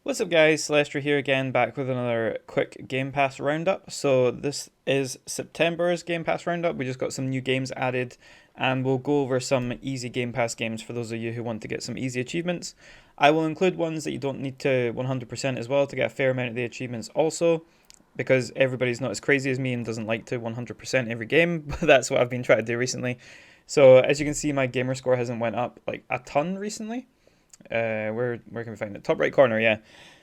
What's up guys, Celestia here again, back with another quick Game Pass roundup. So this is September's Game Pass roundup. We just got some new games added and we'll go over some easy Game Pass games for those of you who want to get some easy achievements. I will include ones that you don't need to 100% as well to get a fair amount of the achievements also, because everybody's not as crazy as me and doesn't like to 100% every game, but that's what I've been trying to do recently. So as you can see, my gamer score hasn't went up like a ton recently. Where can we find it? Top right corner, yeah.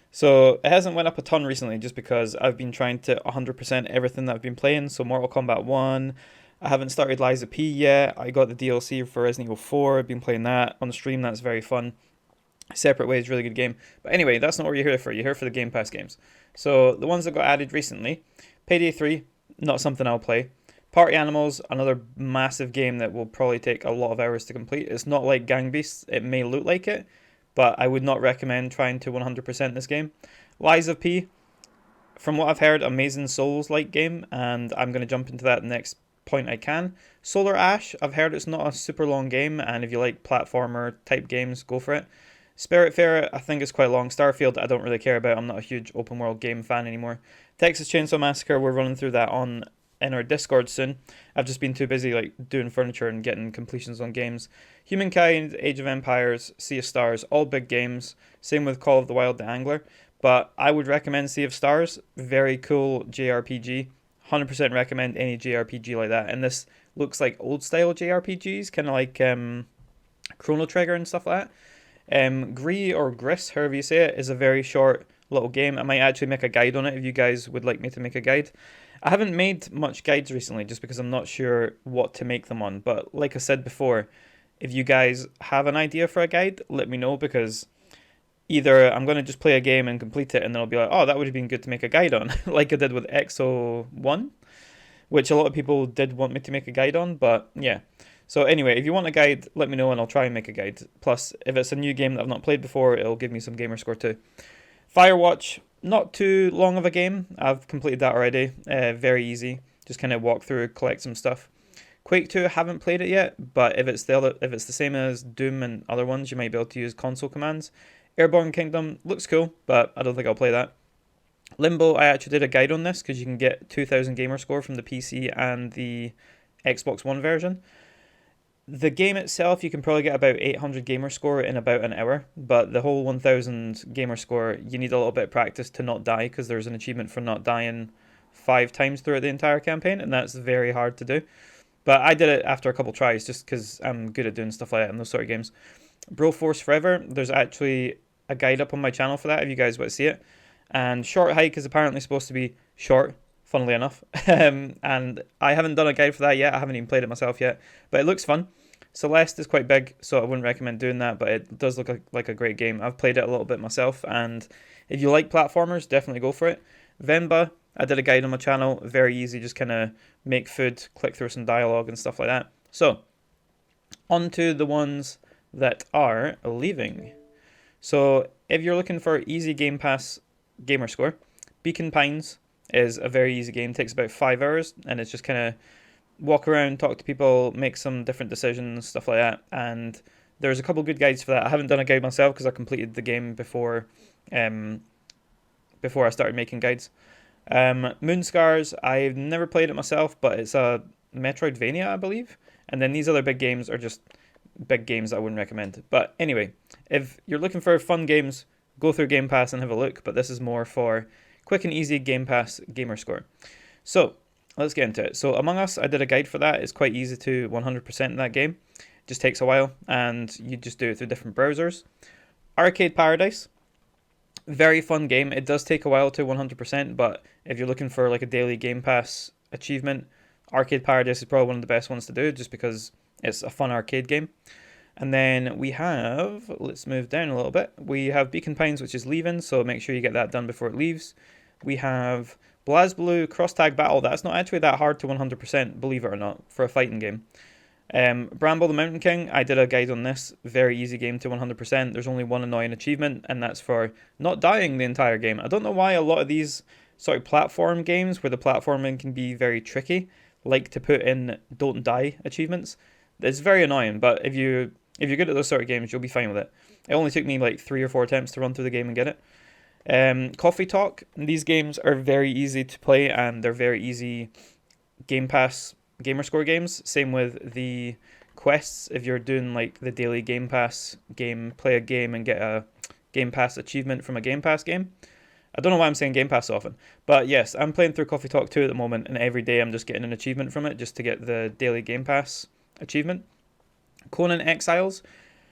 So it hasn't went up a ton recently just because I've been trying to 100% everything that I've been playing. So Mortal Kombat 1, I haven't started Liza P yet. I got the DLC for Resident Evil 4. I've been playing that on stream. That's very fun. Separate Ways, really good game. But anyway, that's not what you're here for. You're here for the Game Pass games. So the ones that got added recently, Payday 3, not something I'll play. Party Animals, another massive game that will probably take a lot of hours to complete. It's not like Gang Beasts. It may look like it, but I would not recommend trying to 100% this game. Lies of P, from what I've heard, amazing Souls-like game, and I'm going to jump into that next point I can. Solar Ash, I've heard it's not a super long game, and if you like platformer type games, go for it. Spiritfarer, I think it's quite long. Starfield, I don't really care about. I'm not a huge open world game fan anymore. Texas Chainsaw Massacre, we're running through that in our Discord soon. I've just been too busy like doing furniture and getting completions on games. Humankind, Age of Empires, Sea of Stars, all big games. Same with Call of the Wild, The Angler. But I would recommend Sea of Stars. Very cool JRPG. 100% recommend any JRPG like that. And this looks like old style JRPGs, kind of like Chrono Trigger and stuff like that. Gree or Gris, however you say it, is a very short little game. I might actually make a guide on it if you guys would like me to make a guide. I haven't made much guides recently just because I'm not sure what to make them on. But like I said before, if you guys have an idea for a guide, let me know, because either I'm going to just play a game and complete it and then I'll be like, oh, that would have been good to make a guide on, like I did with EXO 1, which a lot of people did want me to make a guide on, but yeah. So anyway, if you want a guide, let me know and I'll try and make a guide. Plus, if it's a new game that I've not played before, it'll give me some gamer score too. Firewatch, not too long of a game. I've completed that already. Very easy. Just kind of walk through, collect some stuff. Quake 2, haven't played it yet, but if it's the same as Doom and other ones, you might be able to use console commands. Airborne Kingdom looks cool, but I don't think I'll play that. Limbo, I actually did a guide on this because you can get 2000 gamer score from the PC and the Xbox One version. The game itself, you can probably get about 800 gamer score in about an hour, but the whole 1000 gamer score, you need a little bit of practice to not die, because there's an achievement for not dying 5 times throughout the entire campaign, and that's very hard to do. But I did it after a couple tries, just because I'm good at doing stuff like that in those sort of games. Broforce Forever, there's actually a guide up on my channel for that if you guys want to see it. And Short Hike is apparently supposed to be short, funnily enough. And I haven't done a guide for that yet. I haven't even played it myself yet, but it looks fun. Celeste is quite big, so I wouldn't recommend doing that, but it does look like a great game. I've played it a little bit myself, and if you like platformers, definitely go for it. Venba, I did a guide on my channel. Very easy, just kind of make food, click through some dialogue and stuff like that. So, on to the ones that are leaving. So, if you're looking for easy Game Pass gamer score, Beacon Pines is a very easy game. It takes about 5 hours, and it's just kind of walk around, talk to people, make some different decisions, stuff like that. And there's a couple good guides for that. I haven't done a guide myself because I completed the game before I started making guides. Moonscars, I've never played it myself, but it's a Metroidvania, I believe. And then these other big games are just big games that I wouldn't recommend. But anyway, if you're looking for fun games, go through Game Pass and have a look. But this is more for quick and easy Game Pass gamer score. So, let's get into it. So Among Us, I did a guide for that. It's quite easy to 100% in that game. It just takes a while, and you just do it through different browsers. Arcade Paradise, very fun game. It does take a while to 100%, but if you're looking for like a daily Game Pass achievement, Arcade Paradise is probably one of the best ones to do, just because it's a fun arcade game. And then we have, let's move down a little bit. We have Beacon Pines, which is leaving, so make sure you get that done before it leaves. We have BlazBlue Cross Tag Battle. That's not actually that hard to 100%, believe it or not, for a fighting game. Bramble the Mountain King, I did a guide on this. Very easy game to 100%. There's only one annoying achievement, and that's for not dying the entire game. I don't know why a lot of these sort of platform games, where the platforming can be very tricky, like to put in don't die achievements. It's very annoying, but if you're good at those sort of games, you'll be fine with it. It only took me like 3 or 4 attempts to run through the game and get it. Coffee Talk. These games are very easy to play and they're very easy Game Pass Gamerscore games. Same with the quests. If you're doing like the daily Game Pass game, play a game and get a Game Pass achievement from a Game Pass game. I don't know why I'm saying Game Pass so often, but yes, I'm playing through Coffee Talk 2 at the moment, and every day I'm just getting an achievement from it just to get the daily Game Pass achievement. Conan Exiles.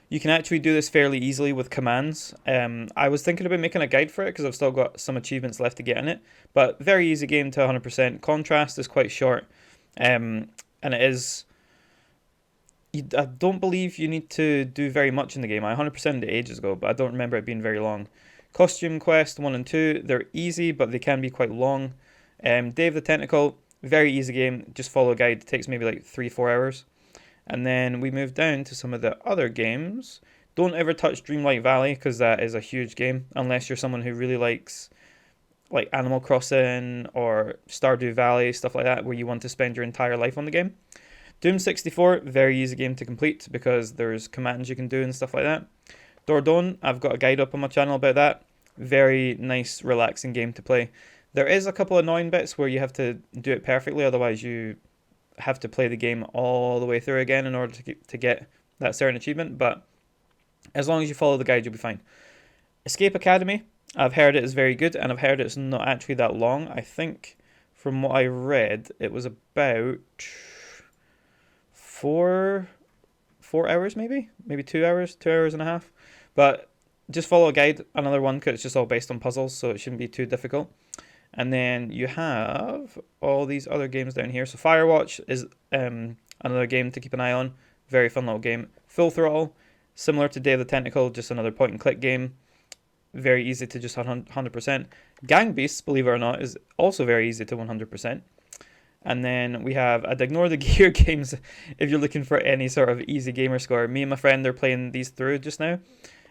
You can actually do this fairly easily with commands. I was thinking about making a guide for it because I've still got some achievements left to get in it, but very easy game to 100%. Contrast is quite short, and it is. I don't believe you need to do very much in the game. I 100%ed it ages ago, but I don't remember it being very long. Costume Quest 1 and 2, they're easy, but they can be quite long. Day of the Tentacle, very easy game. Just follow a guide. It takes maybe like 3-4 hours. And then we move down to some of the other games. Don't ever touch Dreamlight Valley because that is a huge game, unless you're someone who really likes like Animal Crossing or Stardew Valley, stuff like that, where you want to spend your entire life on the game. Doom 64, very easy game to complete because there's commands you can do and stuff like that. Dordogne, I've got a guide up on my channel about that. Very nice, relaxing game to play. There is a couple of annoying bits where you have to do it perfectly, otherwise you have to play the game all the way through again in order to get that certain achievement, but as long as you follow the guide, you'll be fine. Escape Academy, I've heard it is very good, and I've heard it's not actually that long. I think from what I read, it was about 4 hours, maybe 2 hours, 2 hours and a half. But just follow a guide, another one, because it's just all based on puzzles, so it shouldn't be too difficult. And then you have all these other games down here. So Firewatch is another game to keep an eye on. Very fun little game. Full Throttle, similar to Day of the Tentacle, just another point and click game. Very easy to just 100%. Gang Beasts, believe it or not, is also very easy to 100%. And then we have, I'd ignore the gear games if you're looking for any sort of easy gamer score. Me and my friend are playing these through just now.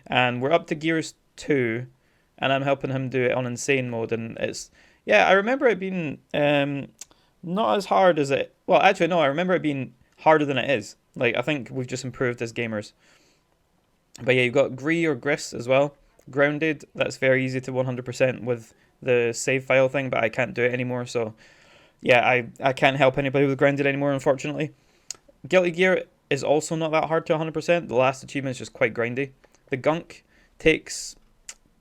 And we're up to Gears 2. And I'm helping him do it on insane mode. And it's, yeah, I remember it being not as hard as it, well, actually, no, I remember it being harder than it is. Like, I think we've just improved as gamers. But yeah, you've got Gree or Gris as well. Grounded, that's very easy to 100% with the save file thing, but I can't do it anymore, so yeah, I can't help anybody with Grounded anymore, unfortunately. Guilty Gear is also not that hard to 100%. The last achievement is just quite grindy. The Gunk takes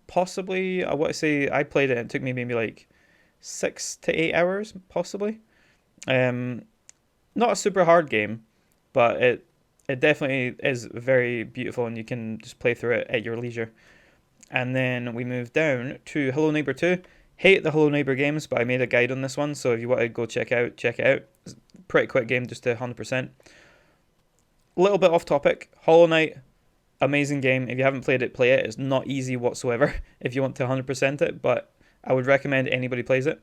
possibly, I want to say, I played it and it took me maybe like 6 to 8 hours, possibly. Not a super hard game, but it definitely is very beautiful and you can just play through it at your leisure. And then we move down to Hello Neighbor 2. Hate the Hello Neighbor games, but I made a guide on this one, so if you want to go check it out. It's a pretty quick game, just to 100%. A little bit off topic. Hollow Knight, amazing game. If you haven't played it, play it. It's not easy whatsoever if you want to 100% it, but I would recommend anybody plays it.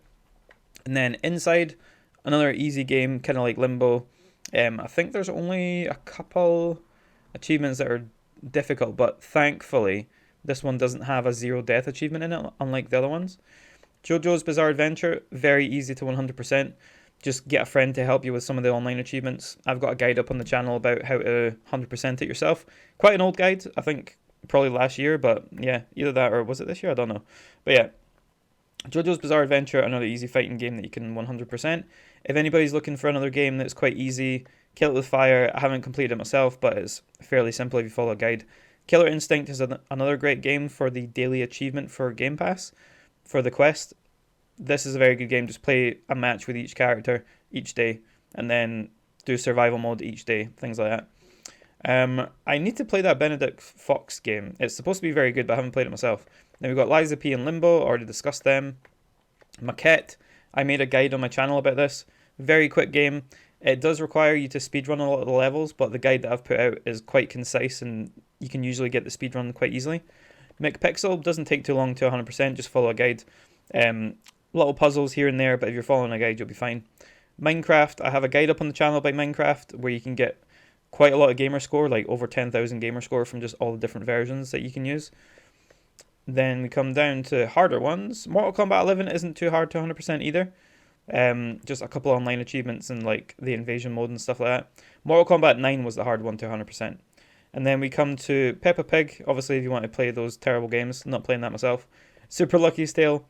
And then Inside, another easy game, kind of like Limbo. I think there's only a couple achievements that are difficult, but thankfully this one doesn't have a 0 death achievement in it, unlike the other ones. JoJo's Bizarre Adventure, very easy to 100%. Just get a friend to help you with some of the online achievements. I've got a guide up on the channel about how to 100% it yourself. Quite an old guide, I think probably last year, but yeah, either that or was it this year? I don't know. But yeah, JoJo's Bizarre Adventure, another easy fighting game that you can 100%. If anybody's looking for another game that's quite easy, Kill It With Fire, I haven't completed it myself, but it's fairly simple if you follow a guide. Killer Instinct is another great game for the daily achievement for Game Pass, for the quest. This is a very good game. Just play a match with each character each day, and then do survival mode each day, things like that. I need to play that Benedict Fox game. It's supposed to be very good, but I haven't played it myself. Then we've got Liza P and Limbo, already discussed them. Maquette, I made a guide on my channel about this. Very quick game. It does require you to speedrun a lot of the levels, but the guide that I've put out is quite concise and you can usually get the speedrun quite easily. McPixel doesn't take too long to 100%, just follow a guide. Little puzzles here and there, but if you're following a guide, you'll be fine. Minecraft, I have a guide up on the channel by Minecraft where you can get quite a lot of gamer score, like over 10,000 gamer score from just all the different versions that you can use. Then we come down to harder ones. Mortal Kombat 11 isn't too hard to 100% either. Just a couple of online achievements and like the invasion mode and stuff like that. Mortal Kombat 9 was the hard one to 100%. And then we come to Peppa Pig. Obviously, if you want to play those terrible games, not playing that myself. Super Lucky's Tale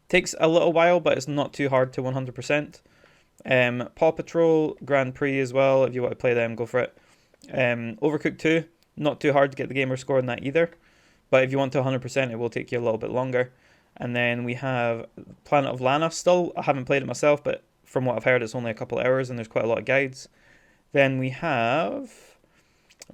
takes a little while, but it's not too hard to 100%. Paw Patrol Grand Prix as well. If you want to play them, go for it. Overcooked 2, not too hard to get the gamer score in that either. But if you want to 100%, it will take you a little bit longer. And then we have Planet of Lana still. I haven't played it myself, but from what I've heard, it's only a couple of hours and there's quite a lot of guides. Then we have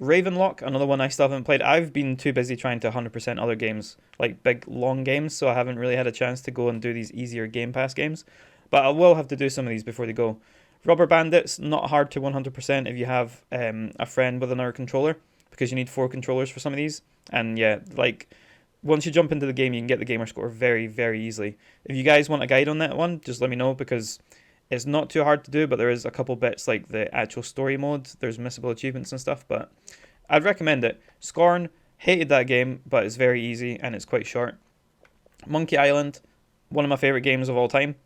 Ravenlock, another one I still haven't played. I've been too busy trying to 100% other games, like big, long games, so I haven't really had a chance to go and do these easier Game Pass games. But I will have to do some of these before they go. Rubber Bandits, not hard to 100% if you have a friend with another controller, because you need 4 controllers for some of these. And yeah, like, once you jump into the game, you can get the gamer score very, very easily. If you guys want a guide on that one, just let me know, because it's not too hard to do, but there is a couple bits like the actual story mode. There's missable achievements and stuff, but I'd recommend it. Scorn, hated that game, but it's very easy and it's quite short. Monkey Island, one of my favorite games of all time,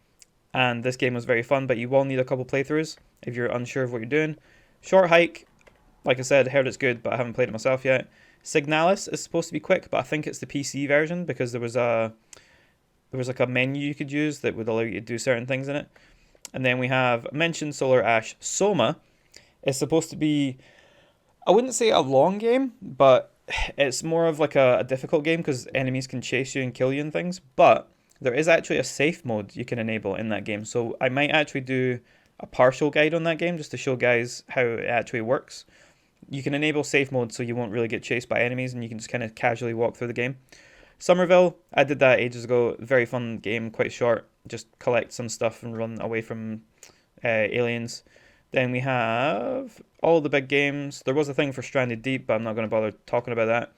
and this game was very fun, but you will need a couple playthroughs if you're unsure of what you're doing. Short Hike, like I said, heard it's good, but I haven't played it myself yet. Signalis is supposed to be quick, but I think it's the PC version, because there was like a menu you could use that would allow you to do certain things in it. And then we have mentioned Solar Ash. Soma is supposed to be, I wouldn't say a long game, but it's more of like a difficult game because enemies can chase you and kill you and things. But there is actually a safe mode you can enable in that game. So I might actually do a partial guide on that game just to show guys how it actually works. You can enable safe mode so you won't really get chased by enemies and you can just kind of casually walk through the game. Somerville, I did that ages ago. Very fun game, quite short. Just collect some stuff and run away from aliens. Then we have all the big games. There was a thing for Stranded Deep, but I'm not going to bother talking about that.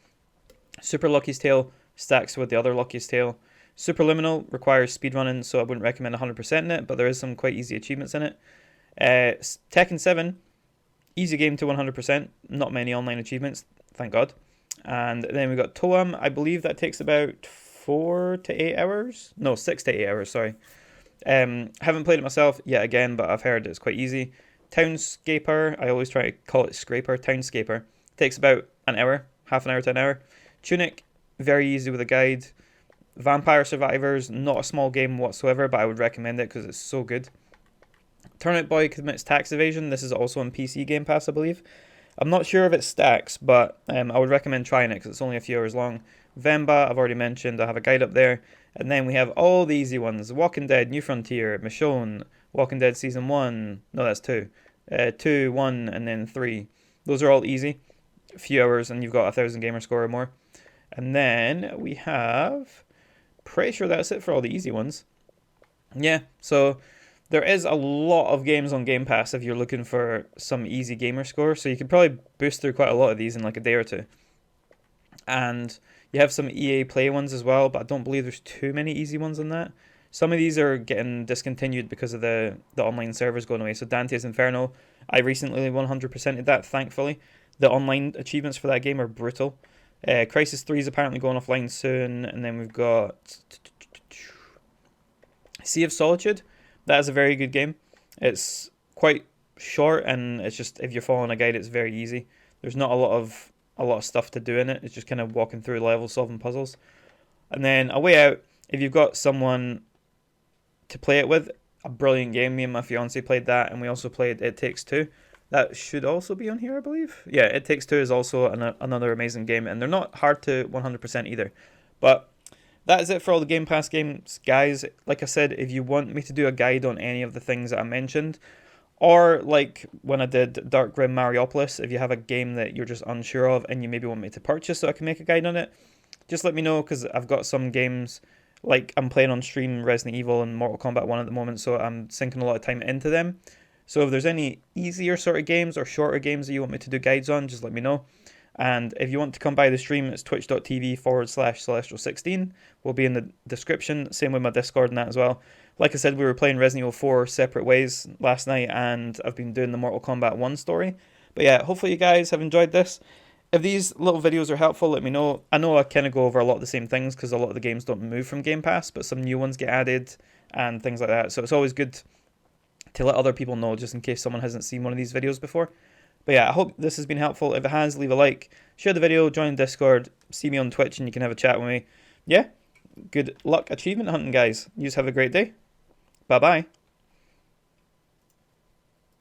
Super Lucky's Tale stacks with the other Lucky's Tale. Superliminal requires speedrunning, so I wouldn't recommend 100% in it, but there is some quite easy achievements in it. Tekken 7, easy game to 100%. Not many online achievements, thank God. And then we got Toem. I believe that takes about 4 to 8 hours. No, 6 to 8 hours, sorry. Haven't played it myself yet again, but I've heard it's quite easy. Townscaper, I always try to call it Scraper. Townscaper takes about an hour, half an hour to an hour. Tunic, very easy with a guide. Vampire Survivors, not a small game whatsoever, but I would recommend it because it's so good. Turnip Boy Commits Tax Evasion. This is also on PC Game Pass, I believe. I'm not sure if it stacks, but I would recommend trying it because it's only a few hours long. Vemba, I've already mentioned. I have a guide up there. And then we have all the easy ones. Walking Dead, New Frontier, Michonne, Walking Dead Season 1. No, that's 2. 2, 1, and then 3. Those are all easy. A few hours and you've got 1,000 gamer score or more. And then we have... Pretty sure that's it for all the easy ones. Yeah, so there is a lot of games on Game Pass if you're looking for some easy gamer score. So you could probably boost through quite a lot of these in like a day or two. And you have some EA Play ones as well, but I don't believe there's too many easy ones on that. Some of these are getting discontinued because of the online servers going away. So Dante's Inferno, I recently 100%ed that, thankfully. The online achievements for that game are brutal. Crisis 3 is apparently going offline soon. And then we've got Sea of Solitude. That is a very good game. It's quite short and it's just, if you're following a guide, it's very easy. There's not a lot of stuff to do in it. It's just kind of walking through levels, solving puzzles. And then A Way Out, if you've got someone to play it with, a brilliant game. Me and my fiance played that, and we also played It Takes Two. That should also be on here, I believe. Yeah, It Takes Two is also another amazing game, and they're not hard to 100% either. But that is it for all the Game Pass games, guys. Like I said, if you want me to do a guide on any of the things that I mentioned, or like when I did Dark Grim Mariopolis, if you have a game that you're just unsure of and you maybe want me to purchase so I can make a guide on it, just let me know, because I've got some games, like I'm playing on stream Resident Evil and Mortal Kombat 1 at the moment, so I'm sinking a lot of time into them. So if there's any easier sort of games or shorter games that you want me to do guides on, just let me know. And if you want to come by the stream, it's twitch.tv/Celestial16. Will be in the description. Same with my Discord and that as well. Like I said, we were playing Resident Evil 4 separate ways last night, and I've been doing the Mortal Kombat 1 story. But yeah, hopefully you guys have enjoyed this. If these little videos are helpful, let me know. I know I kind of go over a lot of the same things because a lot of the games don't move from Game Pass, but some new ones get added and things like that. So it's always good to let other people know, just in case someone hasn't seen one of these videos before. But yeah, I hope this has been helpful. If it has, leave a like, share the video, join Discord, see me on Twitch, and you can have a chat with me. Yeah, good luck achievement hunting, guys. You just have a great day. Bye bye.